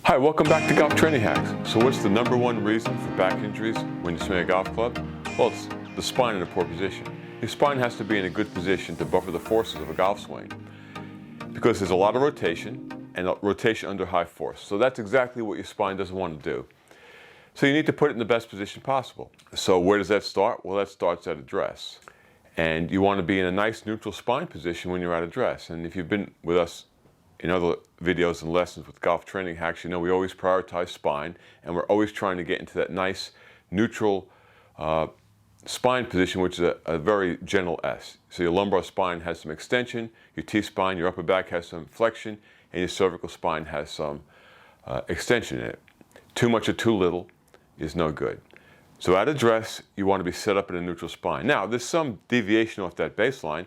Hi, welcome back to Golf Training Hacks. So what's the number one reason for back injuries when you swing a golf club? Well, it's the spine in a poor position. Your spine has to be in a good position to buffer the forces of a golf swing because there's a lot of rotation and rotation under high force. So that's exactly what your spine doesn't want to do. So you need to put it in the best position possible. So where does that start? Well, that starts at address. And you want to be in a nice neutral spine position when you're at address. And if you've been with us in other videos and lessons with Golf Training Hacks, you know we always prioritize spine, and we're always trying to get into that nice neutral spine position, which is a very gentle S. So your lumbar spine has some extension, your T-spine, your upper back has some flexion, and your cervical spine has some extension in it. Too much or too little is no good. So at address, you want to be set up in a neutral spine. Now, there's some deviation off that baseline.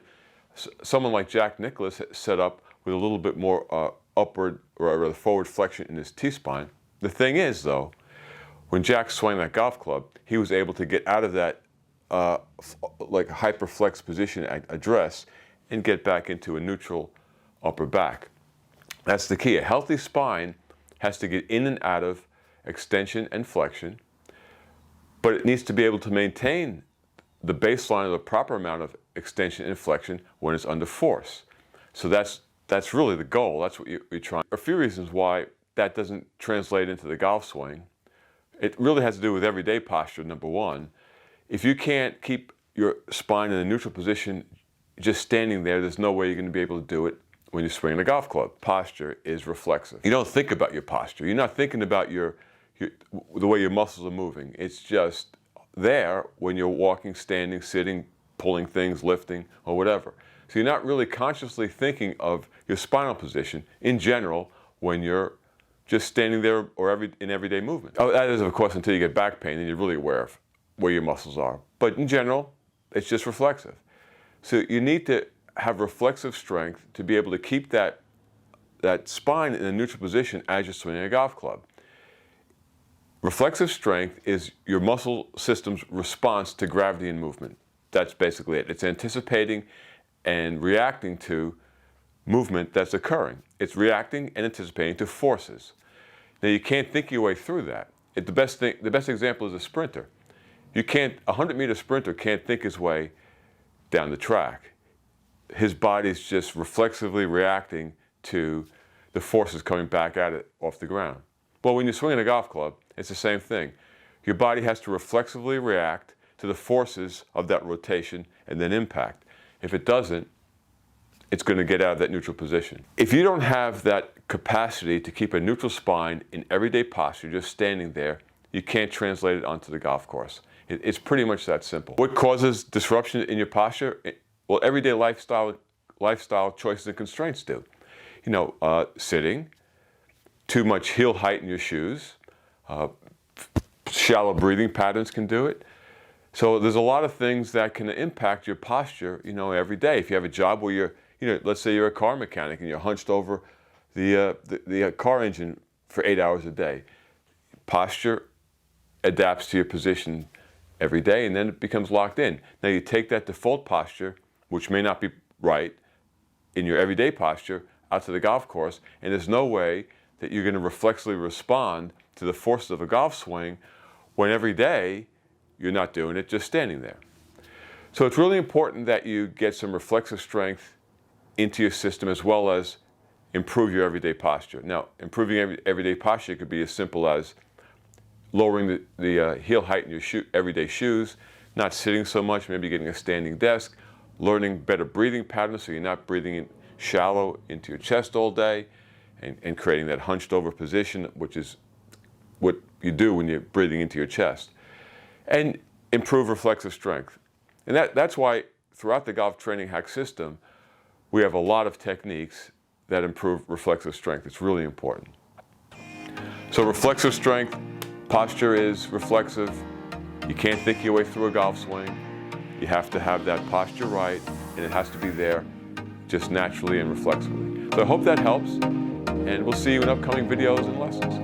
Someone like Jack Nicklaus set up with a little bit more upward or rather forward flexion in his T-spine. The thing is, though, when Jack swung that golf club, he was able to get out of that like hyperflex position at address and get back into a neutral upper back. That's the key. A healthy spine has to get in and out of extension and flexion, but it needs to be able to maintain the baseline of the proper amount of extension and flexion when it's under force. So that's really the goal. That's what you're trying. There are a few reasons why that doesn't translate into the golf swing. It really has to do with everyday posture, number one. If you can't keep your spine in a neutral position just standing there, there's no way you're going to be able to do it when you're swinging a golf club. Posture is reflexive. You don't think about your posture. You're not thinking about the way your muscles are moving. It's just there when you're walking, standing, sitting, pulling things, lifting, or whatever. So you're not really consciously thinking of your spinal position in general when you're just standing there or in everyday movement. Oh, that is, of course, until you get back pain and you're really aware of where your muscles are. But in general, it's just reflexive. So you need to have reflexive strength to be able to keep that spine in a neutral position as you're swinging a golf club. Reflexive strength is your muscle system's response to gravity and movement. That's basically it. It's anticipating and reacting to movement that's occurring. It's reacting and anticipating to forces. Now you can't think your way through that. The best example is a sprinter. A 100-meter sprinter can't think his way down the track. His body's just reflexively reacting to the forces coming back at it off the ground. Well, when you're swinging a golf club, it's the same thing. Your body has to reflexively react to the forces of that rotation and then impact. If it doesn't, it's going to get out of that neutral position. If you don't have that capacity to keep a neutral spine in everyday posture, just standing there, you can't translate it onto the golf course. It's pretty much that simple. What causes disruption in your posture? Well, everyday lifestyle choices and constraints do. You know, sitting, too much heel height in your shoes, shallow breathing patterns can do it. So there's a lot of things that can impact your posture, you know, every day. If you have a job where let's say you're a car mechanic and you're hunched over the car engine for 8 hours a day, posture adapts to your position every day and then it becomes locked in. Now you take that default posture, which may not be right in your everyday posture, out to the golf course, and there's no way that you're going to reflexively respond to the forces of a golf swing when every day you're not doing it, just standing there. So it's really important that you get some reflexive strength into your system as well as improve your everyday posture. Now, improving everyday posture could be as simple as lowering the heel height in your everyday shoes, not sitting so much, maybe getting a standing desk, learning better breathing patterns so you're not breathing in shallow into your chest all day, and creating that hunched over position, which is what you do when you're breathing into your chest. And improve reflexive strength. And that's why throughout the Golf Training Hack system, we have a lot of techniques that improve reflexive strength. It's really important. So reflexive strength, posture is reflexive. You can't think your way through a golf swing. You have to have that posture right, and it has to be there just naturally and reflexively. So I hope that helps, and we'll see you in upcoming videos and lessons.